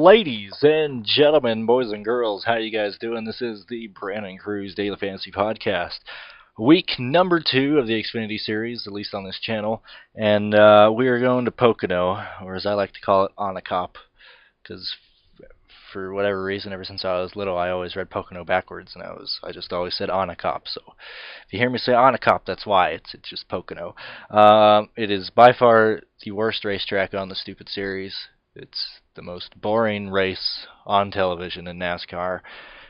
Ladies and gentlemen, boys and girls, how you guys doing? This is the Brandon Cruz Daily Fantasy Podcast. Week number 2 of the Xfinity series, at least on this channel. And we are going to Pocono, or as I like to call it, Onacop. Because for whatever reason, ever since I was little, I always read Pocono backwards, and I just always said Onacop. So if you hear me say Onacop, that's why. It's just Pocono. It is by far the worst racetrack on the stupid series. It's the most boring race on television in NASCAR,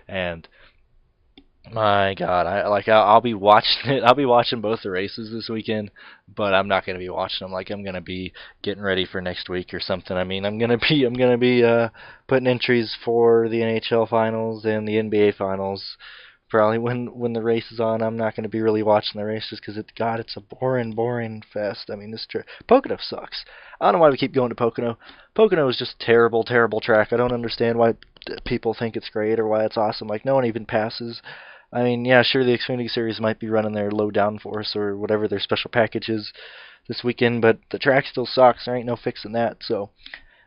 and my God, I'll be watching it. I'll be watching both the races this weekend, but I'm not going to be watching them like I'm going to be getting ready for next week or something. I mean, I'm going to be putting entries for the NHL finals and the NBA finals. Probably when the race is on, I'm not going to be really watching the races because it's a boring fest. I mean, Pocono sucks. I don't know why we keep going to Pocono. Pocono is just a terrible track. I don't understand why people think it's great or why it's awesome. Like, no one even passes. I mean, yeah, sure, the Xfinity Series might be running their low downforce or whatever their special package is this weekend, but the track still sucks. There ain't no fixing that, so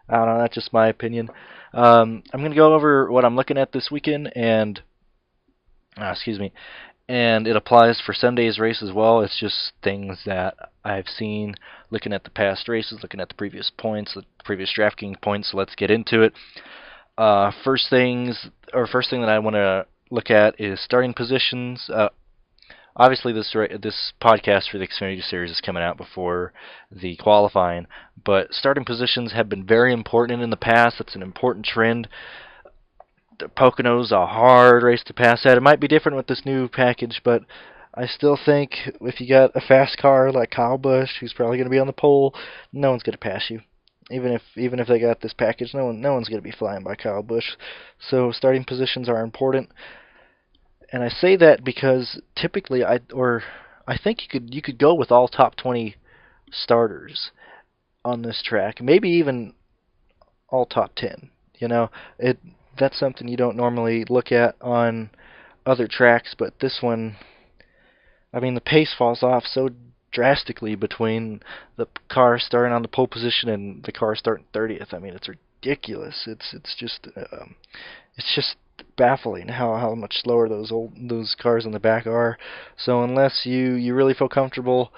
I don't know, that's just my opinion. I'm going to go over what I'm looking at this weekend, and and it applies for Sunday's race as well. It's just things that I've seen looking at the past races, looking at the previous points, the previous Draftkings points. So let's get into it. First thing that I want to look at is starting positions. Obviously, this podcast for the Xfinity Series is coming out before the qualifying, but starting positions have been very important in the past. That's an important trend. The Pocono's a hard race to pass at. It might be different with this new package, but I still think if you got a fast car like Kyle Busch, who's probably going to be on the pole, no one's going to pass you. Even if they got this package, no one's going to be flying by Kyle Busch. So starting positions are important, and I say that because typically I think you could go with all top 20 starters on this track, maybe even all top 10. You know, that's something you don't normally look at on other tracks, but this one, I mean, the pace falls off so drastically between the car starting on the pole position and the car starting 30th. I mean, it's ridiculous. It's just baffling how much slower those cars in the back are. So unless you really feel comfortable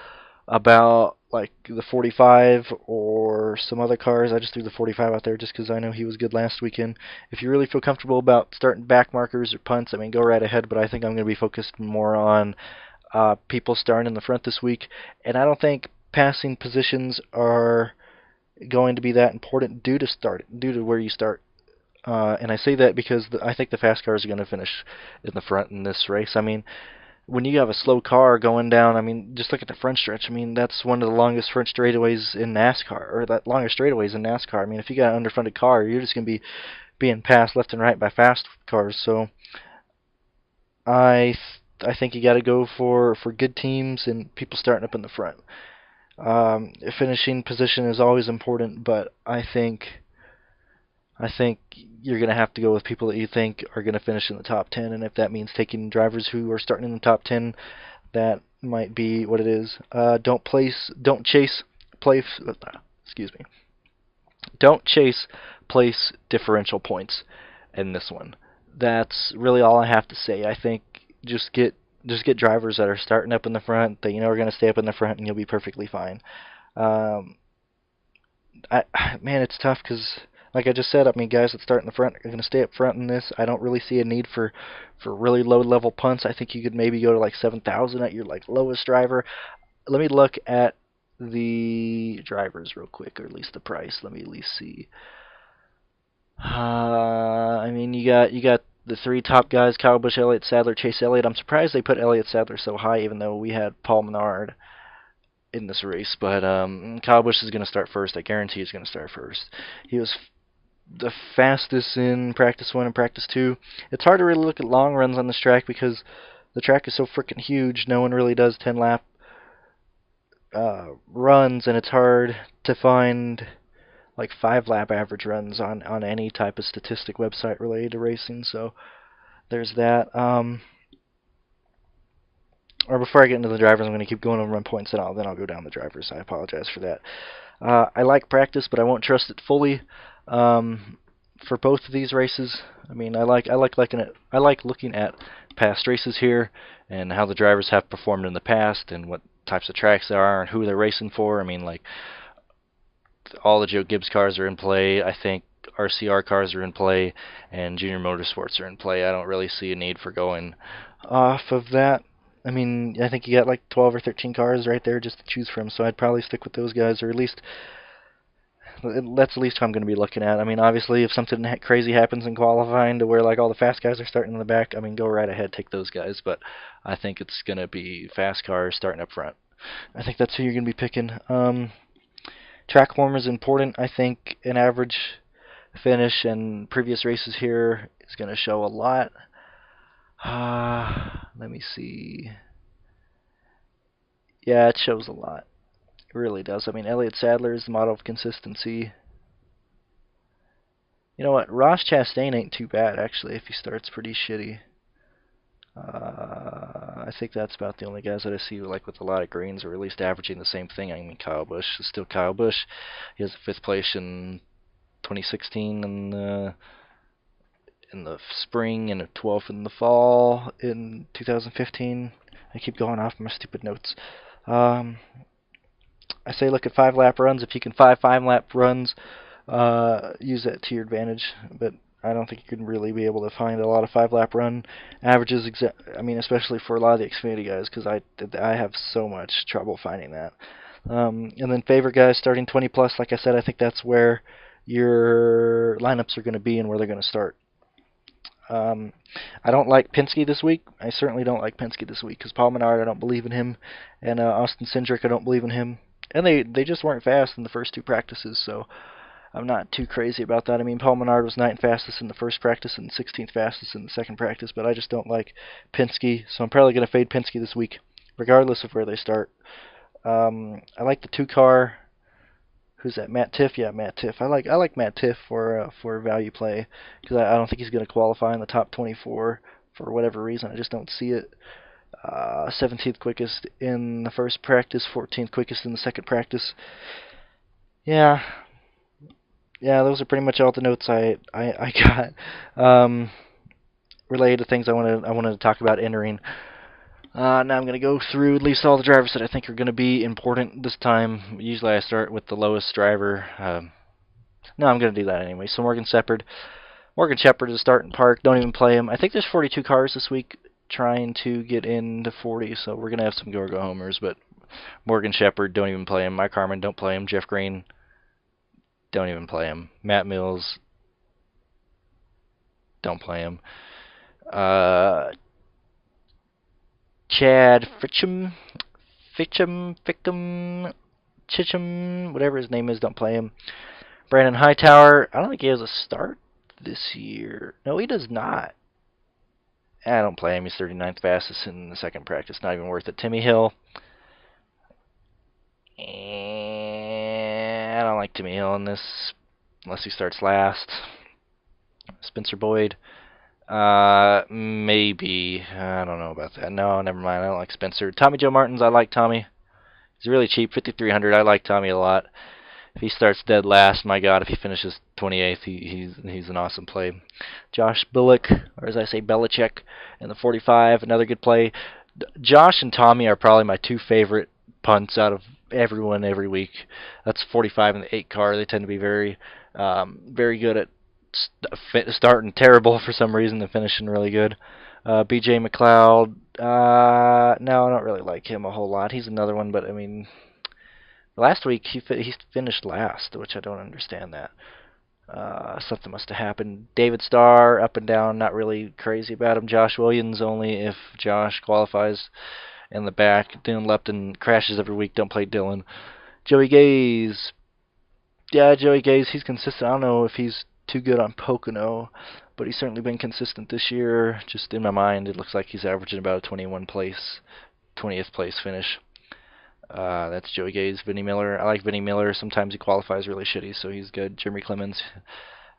about like the 45 or some other cars, I just threw the 45 out there just because I know he was good last weekend. If you really feel comfortable about starting back markers or punts, I mean, go right ahead, but I think I'm going to be focused more on people starting in the front this week, and I don't think passing positions are going to be that important due to where you start. And I say that because I think the fast cars are going to finish in the front in this race. I mean, when you have a slow car going down, I mean, just look at the front stretch. I mean, that's one of the longest front straightaways in NASCAR, or that longest straightaways in NASCAR. I mean, if you got an underfunded car, you're just going to be being passed left and right by fast cars. So I think you got to go for good teams and people starting up in the front. Finishing position is always important, but I think you're going to have to go with people that you think are going to finish in the top 10, and if that means taking drivers who are starting in the top 10, that might be what it is. Don't chase place differential points in this one. That's really all I have to say. I think just get drivers that are starting up in the front that you know are going to stay up in the front, and you'll be perfectly fine. Man, it's tough because, like I just said, I mean, guys that start in the front are going to stay up front in this. I don't really see a need for really low-level punts. I think you could maybe go to like 7,000 at your like lowest driver. Let me look at the drivers real quick, or at least the price. Let me at least see. I mean, you got the 3 top guys: Kyle Busch, Elliott Sadler, Chase Elliott. I'm surprised they put Elliott Sadler so high, even though we had Paul Menard in this race. But Kyle Busch is going to start first. I guarantee he's going to start first. He was the fastest in practice 1 and practice 2. It's hard to really look at long runs on this track because the track is so freaking huge. No one really does 10-lap runs, and it's hard to find like 5-lap average runs on any type of statistic website related to racing. So there's that. Or before I get into the drivers, I'm going to keep going over my points, and then I'll go down the drivers. I apologize for that. I like practice, but I won't trust it fully. for both of these races. I mean, I like looking at past races here and how the drivers have performed in the past and what types of tracks there are and who they're racing for. I mean, like all the Joe Gibbs cars are in play. I think RCR cars are in play, and Junior Motorsports are in play. I don't really see a need for going off of that. I mean, I think you got like 12 or 13 cars right there just to choose from, so I'd probably stick with those guys, or at least that's at least who I'm going to be looking at. I mean, obviously, if something crazy happens in qualifying to where like all the fast guys are starting in the back, I mean, go right ahead, take those guys. But I think it's going to be fast cars starting up front. I think that's who you're going to be picking. Track form is important. I think an average finish in previous races here is going to show a lot. Let me see. Yeah, it shows a lot. It really does. I mean, Elliott Sadler is the model of consistency. You know what? Ross Chastain ain't too bad, actually, if he starts pretty shitty. I think that's about the only guys that I see like with a lot of greens, or at least averaging the same thing. I mean, Kyle Busch is still Kyle Busch. He has a 5th place in 2016 in the spring and a 12th in the fall in 2015. I keep going off my stupid notes. I say look at 5-lap runs. If you can 5-lap runs, use that to your advantage. But I don't think you can really be able to find a lot of 5-lap run averages. I mean, especially for a lot of the Xfinity guys, because I have so much trouble finding that. And then favorite guys starting 20 plus. Like I said, I think that's where your lineups are going to be and where they're going to start. I don't like Penske this week. I certainly don't like Penske this week because Paul Menard, I don't believe in him, and Austin Cindric, I don't believe in him. And they just weren't fast in the first 2 practices, so I'm not too crazy about that. I mean, Paul Menard was 9th fastest in the first practice and 16th fastest in the second practice, but I just don't like Penske, so I'm probably going to fade Penske this week, regardless of where they start. I like the 2-car. Who's that? Matt Tiff? Yeah, Matt Tiff. I like Matt Tiff for value play because I don't think he's going to qualify in the top 24 for whatever reason. I just don't see it. 17th quickest in the first practice, 14th quickest in the second practice. Yeah, those are pretty much all the notes I got related to things I wanted to talk about entering. Now I'm going to go through at least all the drivers that I think are going to be important this time. Usually I start with the lowest driver. No, I'm going to do that anyway. So Morgan Shepherd. Morgan Shepherd is starting park. Don't even play him. I think there's 42 cars this week trying to get into 40, so we're going to have some go homers. But Morgan Shepherd, don't even play him. Mike Harmon, don't play him. Jeff Green, don't even play him. Matt Mills, don't play him. Chad Fitchum, Chichem, whatever his name is, don't play him. Brandon Hightower, I don't think he has a start this year. No, he does not. I don't play him. He's 39th fastest in the second practice. Not even worth it. Timmy Hill. I don't like Timmy Hill in this unless he starts last. Spencer Boyd. Maybe. I don't know about that. No, never mind. I don't like Spencer. Tommy Joe Martins, I like Tommy. He's really cheap, 5,300. I like Tommy a lot. If he starts dead last, my God, if he finishes 28th, he's an awesome play. Josh Bullock, or as I say, Belichick, in the 45, another good play. Josh and Tommy are probably my 2 favorite punts out of everyone every week. That's 45 and the 8 car. They tend to be very good at starting terrible for some reason and finishing really good. BJ McLeod, no, I don't really like him a whole lot. He's another one, but I mean, last week he finished last, which I don't understand that. Something must have happened. David Starr, up and down, not really crazy about him. Josh Williams, only if Josh qualifies in the back. Dylan Lupton crashes every week, don't play Dylan. Joey Gaze, yeah, Joey Gaze, he's consistent. I don't know if he's too good on Pocono, but he's certainly been consistent this year. Just in my mind, it looks like he's averaging about a 20th place finish. That's Joey Gaze. Vinnie Miller, I like Vinnie Miller. Sometimes he qualifies really shitty, so he's good. Jeremy Clemens,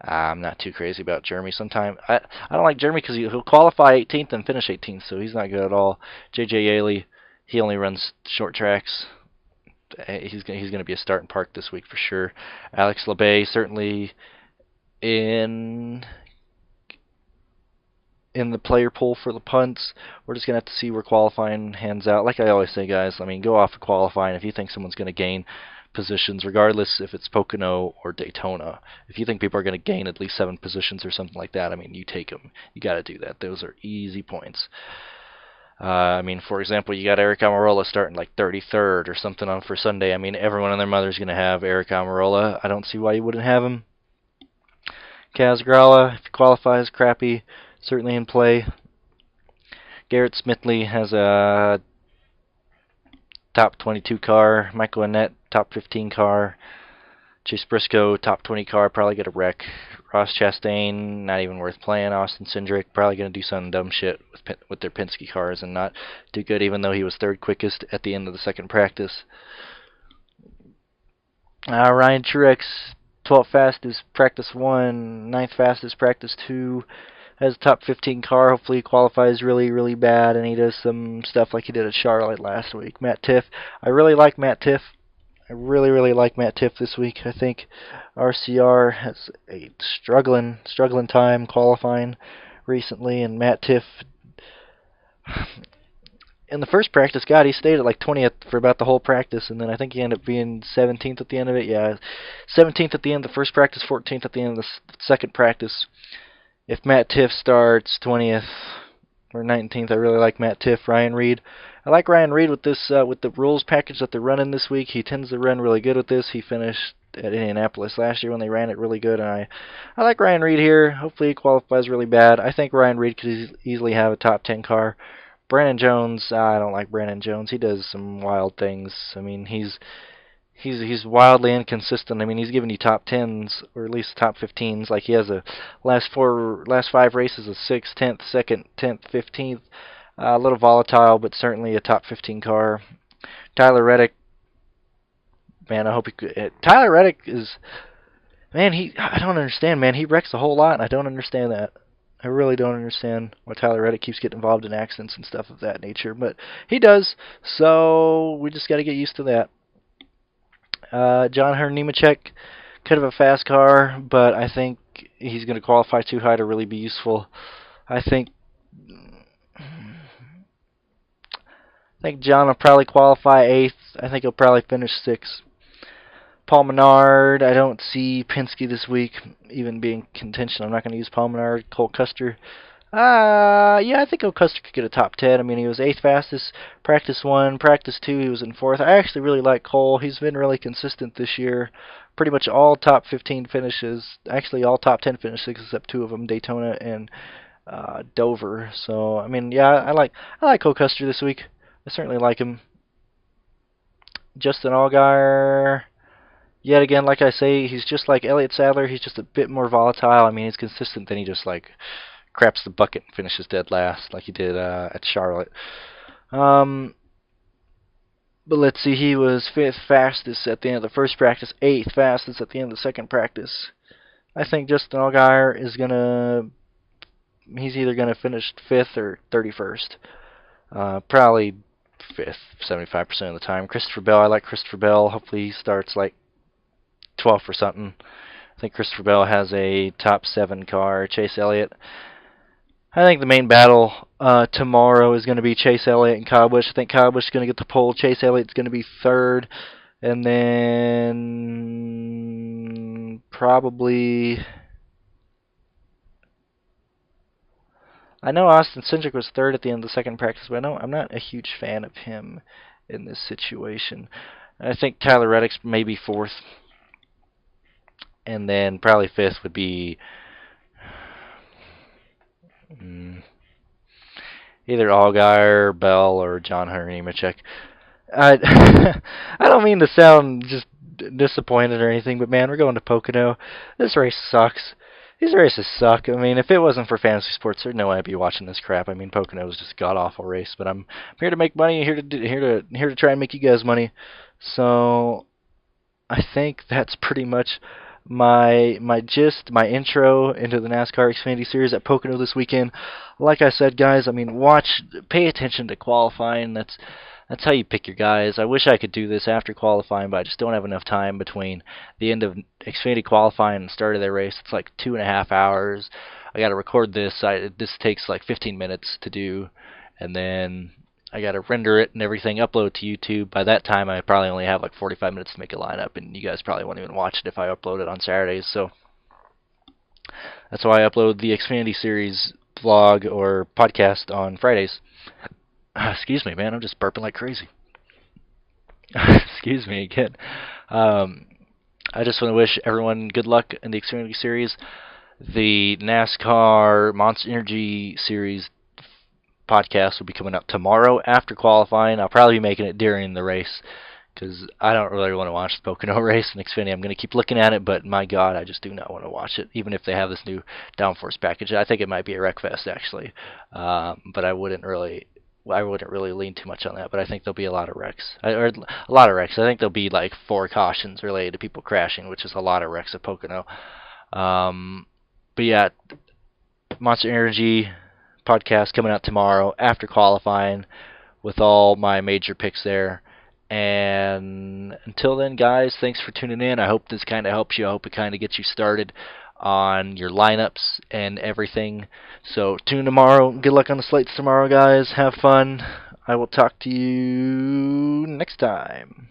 I'm not too crazy about Jeremy. Sometimes I don't like Jeremy because he'll qualify 18th and finish 18th, so he's not good at all. J.J. Yaley, he only runs short tracks. He's going to be a start in park this week for sure. Alex LeBay, certainly in the player pool for the punts. We're just going to have to see where qualifying hands out. Like I always say, guys, I mean, go off of qualifying. If you think someone's going to gain positions, regardless if it's Pocono or Daytona, if you think people are going to gain at least 7 positions or something like that, I mean, you take them. You got to do that. Those are easy points. I mean, for example, you got Eric Almirola starting like 33rd or something on for Sunday. I mean, everyone and their mother's going to have Eric Almirola. I don't see why you wouldn't have him. Kaz Grala, if he qualifies, crappy, certainly in play. Garrett Smithley has a top 22 car. Michael Annett, top 15 car. Chase Briscoe, top 20 car, probably get a wreck. Ross Chastain, not even worth playing. Austin Cindric, probably going to do some dumb shit with their Penske cars and not do good, even though he was 3rd quickest at the end of the 2nd practice. Ryan Truex, 12th fastest, practice 1, 9th fastest, practice 2. Has a top 15 car. Hopefully he qualifies really, really bad, and he does some stuff like he did at Charlotte last week. Matt Tiff, I really like Matt Tiff. I really, really like Matt Tiff this week. I think RCR has a struggling time qualifying recently, and Matt Tiff, in the first practice, God, he stayed at like 20th for about the whole practice, and then I think he ended up being 17th at the end of it. Yeah, 17th at the end of the first practice, 14th at the end of the second practice. If Matt Tiff starts 20th or 19th, I really like Matt Tiff. Ryan Reed, I like Ryan Reed with this with the rules package that they're running this week. He tends to run really good with this. He finished at Indianapolis last year when they ran it really good, and I like Ryan Reed here. Hopefully he qualifies really bad. I think Ryan Reed could easily have a top 10 car. Brandon Jones, I don't like Brandon Jones. He does some wild things. I mean, he's wildly inconsistent. I mean, he's giving you top 10s or at least top 15s. Like he has a last 5 races of 6th, 10th, 2nd, 10th, 15th. A little volatile, but certainly a top 15 car. Tyler Reddick, man, I hope he could. Tyler Reddick is, man, I don't understand, man. He wrecks a whole lot, and I don't understand that. I really don't understand why Tyler Reddick keeps getting involved in accidents and stuff of that nature, but he does. So we just got to get used to that. John Hunter Nemechek, kind of a fast car, but I think he's going to qualify too high to really be useful. I think John will probably qualify 8th. I think he'll probably finish 6th. Paul Menard, I don't see Penske this week even being contention. I'm not going to use Paul Menard. Cole Custer, yeah, I think Cole Custer could get a top 10. I mean, he was 8th fastest, practice 1, practice 2, he was in 4th. I actually really like Cole. He's been really consistent this year. Pretty much all top 15 finishes, actually all top 10 finishes except 2 of them, Daytona and Dover. So, I mean, yeah, I like Cole Custer this week. I certainly like him. Justin Allgaier, yet again, like I say, he's just like Elliott Sadler. He's just a bit more volatile. I mean, he's consistent, then he just like craps the bucket and finishes dead last like he did at Charlotte. But let's see, he was 5th fastest at the end of the first practice, 8th fastest at the end of the second practice. I think Justin Allgaier is he's either going to finish 5th or 31st. Probably 5th, 75% of the time. Christopher Bell, I like Christopher Bell. Hopefully he starts like 12th or something. I think Christopher Bell has a top 7 car. Chase Elliott, I think the main battle tomorrow is going to be Chase Elliott and Kyle Busch. I think Kyle Busch is going to get the pole. Chase Elliott's going to be 3rd. And then probably, I know Austin Cindric was 3rd at the end of the second practice, but I'm not a huge fan of him in this situation. I think Tyler Reddick's maybe 4th. And then probably 5th would be either Allgaier, Bell, or John Hunter Nemechek. I don't mean to sound just disappointed or anything, but man, we're going to Pocono. This race sucks. These races suck. I mean, if it wasn't for fantasy sports, there's no way I'd be watching this crap. I mean, Pocono is just a god-awful race, but I'm here to make money, here to try and make you guys money. So I think that's pretty much my intro into the NASCAR Xfinity Series at Pocono this weekend. Like I said, guys, I mean, pay attention to qualifying. That's That's how you pick your guys. I wish I could do this after qualifying, but I just don't have enough time between the end of Xfinity qualifying and the start of their race. It's like 2.5 hours. I got to record this. This takes like 15 minutes to do, and then I got to render it and everything, upload to YouTube. By that time, I probably only have like 45 minutes to make a lineup, and you guys probably won't even watch it if I upload it on Saturdays. So that's why I upload the Xfinity Series vlog or podcast on Fridays. Excuse me, man. I'm just burping like crazy. Excuse me again. I just want to wish everyone good luck in the Xfinity Series. The NASCAR Monster Energy Series podcast will be coming out tomorrow after qualifying. I'll probably be making it during the race because I don't really want to watch the Pocono race in Xfinity. I'm going to keep looking at it, but my God, I just do not want to watch it, even if they have this new downforce package. I think it might be a wreck fest, actually, but I wouldn't really lean too much on that, but I think there'll be a lot of wrecks. Or a lot of wrecks. I think there'll be like 4 cautions related to people crashing, which is a lot of wrecks at Pocono. But yeah, Monster Energy podcast coming out tomorrow after qualifying with all my major picks there. And until then, guys, thanks for tuning in. I hope this kind of helps you. I hope it kind of gets you started on your lineups and everything. So tune in tomorrow. Good luck on the slates tomorrow, guys. Have fun. I will talk to you next time.